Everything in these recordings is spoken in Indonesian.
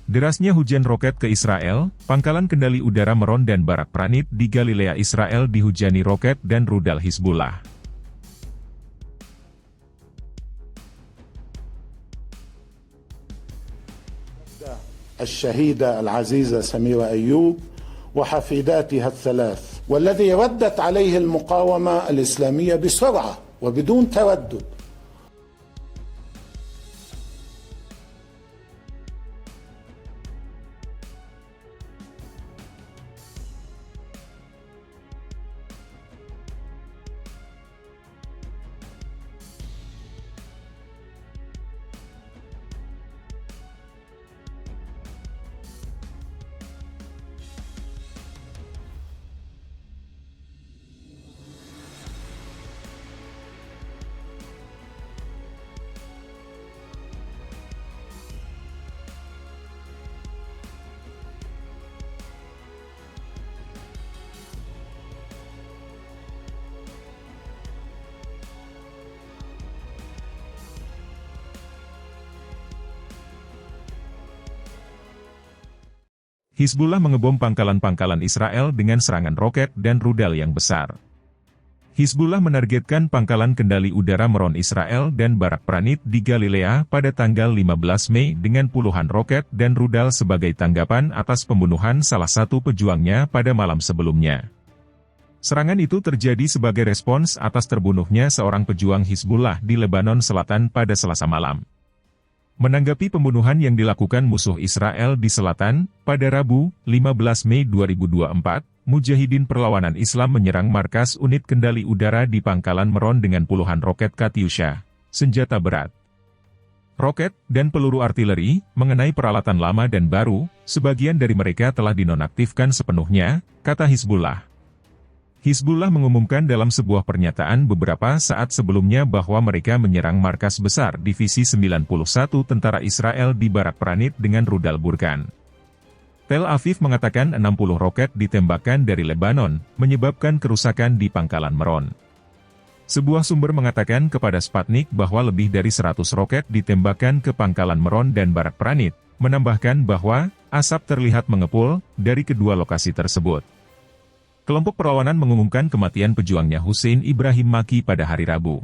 Derasnya hujan roket ke Israel, pangkalan kendali udara Meron dan Barak Pranit di Galilea Israel dihujani roket dan rudal Hizbullah. الشهيدة العزيزة سميرة أيوب وحفيداتها الثلاث، والذي ردت عليه المقاومة الإسلامية بسرعة وبدون تردد. Hizbullah mengebom pangkalan-pangkalan Israel dengan serangan roket dan rudal yang besar. Hizbullah menargetkan pangkalan kendali udara Meron Israel dan Barak Pranit di Galilea pada tanggal 15 Mei dengan puluhan roket dan rudal sebagai tanggapan atas pembunuhan salah satu pejuangnya pada malam sebelumnya. Serangan itu terjadi sebagai respons atas terbunuhnya seorang pejuang Hizbullah di Lebanon Selatan pada Selasa malam. Menanggapi pembunuhan yang dilakukan musuh Israel di selatan, pada Rabu, 15 Mei 2024, Mujahidin Perlawanan Islam menyerang markas unit kendali udara di Pangkalan Meron dengan puluhan roket Katyusha, senjata berat, roket, dan peluru artileri, mengenai peralatan lama dan baru, sebagian dari mereka telah dinonaktifkan sepenuhnya, kata Hizbullah. Hizbullah mengumumkan dalam sebuah pernyataan beberapa saat sebelumnya bahwa mereka menyerang markas besar Divisi 91 Tentara Israel di Barak Pranit dengan rudal Burkan. Tel Aviv mengatakan 60 roket ditembakkan dari Lebanon, menyebabkan kerusakan di Pangkalan Meron. Sebuah sumber mengatakan kepada Sputnik bahwa lebih dari 100 roket ditembakkan ke Pangkalan Meron dan Barak Pranit, menambahkan bahwa asap terlihat mengepul dari kedua lokasi tersebut. Kelompok perlawanan mengumumkan kematian pejuangnya Hussein Ibrahim Maki pada hari Rabu.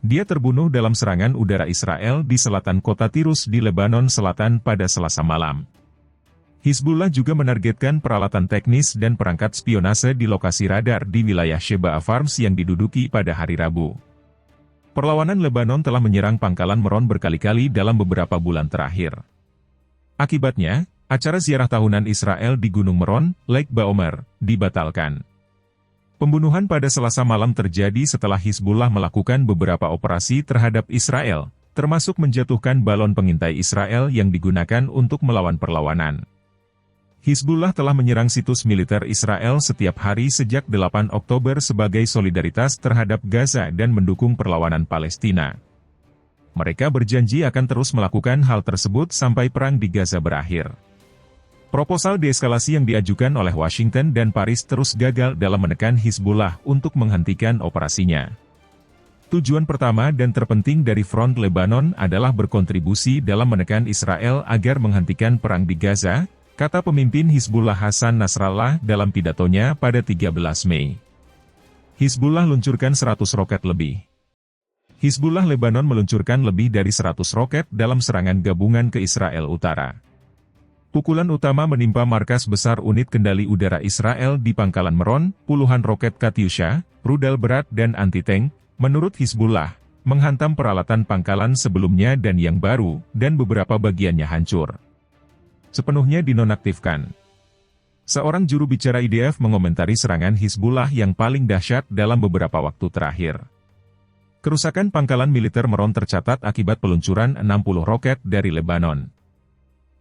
Dia terbunuh dalam serangan udara Israel di selatan kota Tirus di Lebanon Selatan pada Selasa malam. Hizbullah juga menargetkan peralatan teknis dan perangkat spionase di lokasi radar di wilayah Sheba Farms yang diduduki pada hari Rabu. Perlawanan Lebanon telah menyerang Pangkalan Meron berkali-kali dalam beberapa bulan terakhir. Akibatnya, acara ziarah tahunan Israel di Gunung Meron, Lake Baomer, dibatalkan. Pembunuhan pada Selasa malam terjadi setelah Hizbullah melakukan beberapa operasi terhadap Israel, termasuk menjatuhkan balon pengintai Israel yang digunakan untuk melawan perlawanan. Hizbullah telah menyerang situs militer Israel setiap hari sejak 8 Oktober sebagai solidaritas terhadap Gaza dan mendukung perlawanan Palestina. Mereka berjanji akan terus melakukan hal tersebut sampai perang di Gaza berakhir. Proposal deeskalasi yang diajukan oleh Washington dan Paris terus gagal dalam menekan Hizbullah untuk menghentikan operasinya. Tujuan pertama dan terpenting dari Front Lebanon adalah berkontribusi dalam menekan Israel agar menghentikan perang di Gaza, kata pemimpin Hizbullah Hasan Nasrallah dalam pidatonya pada 13 Mei. Hizbullah luncurkan 100 roket lebih. Hizbullah Lebanon meluncurkan lebih dari 100 roket dalam serangan gabungan ke Israel Utara. Pukulan utama menimpa markas besar unit kendali udara Israel di Pangkalan Meron, puluhan roket Katyusha, rudal berat dan anti-tank, menurut Hizbullah, menghantam peralatan pangkalan sebelumnya dan yang baru, dan beberapa bagiannya hancur. Sepenuhnya dinonaktifkan. Seorang juru bicara IDF mengomentari serangan Hizbullah yang paling dahsyat dalam beberapa waktu terakhir. Kerusakan pangkalan militer Meron tercatat akibat peluncuran 60 roket dari Lebanon.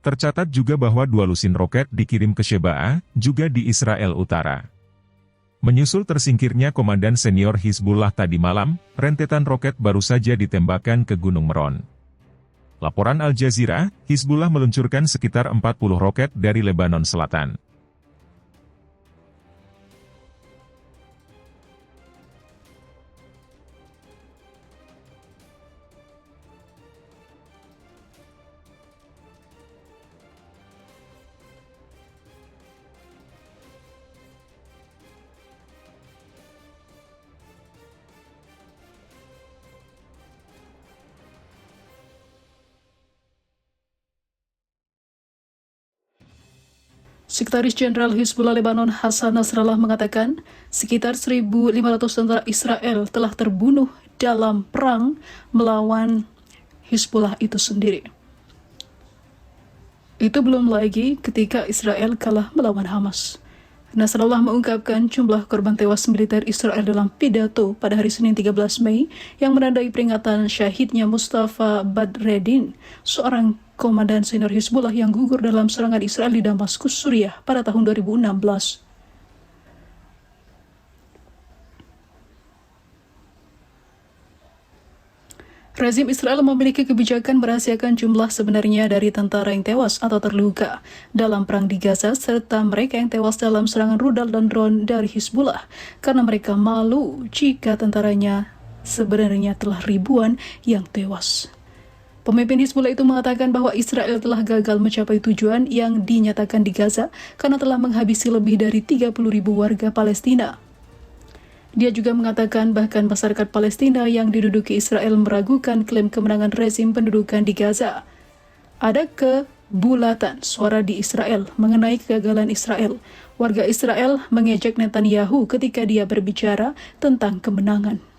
Tercatat juga bahwa 2 lusin roket dikirim ke Sheba, juga di Israel Utara. Menyusul tersingkirnya komandan senior Hizbullah tadi malam, rentetan roket baru saja ditembakkan ke Gunung Meron. Laporan Al Jazeera, Hizbullah meluncurkan sekitar 40 roket dari Lebanon Selatan. Sekretaris Jenderal Hizbullah Lebanon Hassan Nasrallah mengatakan sekitar 1.500 tentara Israel telah terbunuh dalam perang melawan Hizbullah itu sendiri. Itu belum lagi ketika Israel kalah melawan Hamas. Nasrallah mengungkapkan jumlah korban tewas militer Israel dalam pidato pada hari Senin 13 Mei yang menandai peringatan syahidnya Mustafa Badreddin, seorang komandan senior Hizbullah yang gugur dalam serangan Israel di Damaskus, Suriah pada tahun 2016. Rezim Israel memiliki kebijakan merahasiakan jumlah sebenarnya dari tentara yang tewas atau terluka dalam perang di Gaza serta mereka yang tewas dalam serangan rudal dan drone dari Hizbullah karena mereka malu jika tentaranya sebenarnya telah ribuan yang tewas. Pemimpin Hizbullah itu mengatakan bahwa Israel telah gagal mencapai tujuan yang dinyatakan di Gaza karena telah menghabisi lebih dari 30.000 warga Palestina. Dia juga mengatakan bahkan masyarakat Palestina yang diduduki Israel meragukan klaim kemenangan rezim pendudukan di Gaza. Ada kebulatan suara di Israel mengenai kegagalan Israel. Warga Israel mengejek Netanyahu ketika dia berbicara tentang kemenangan.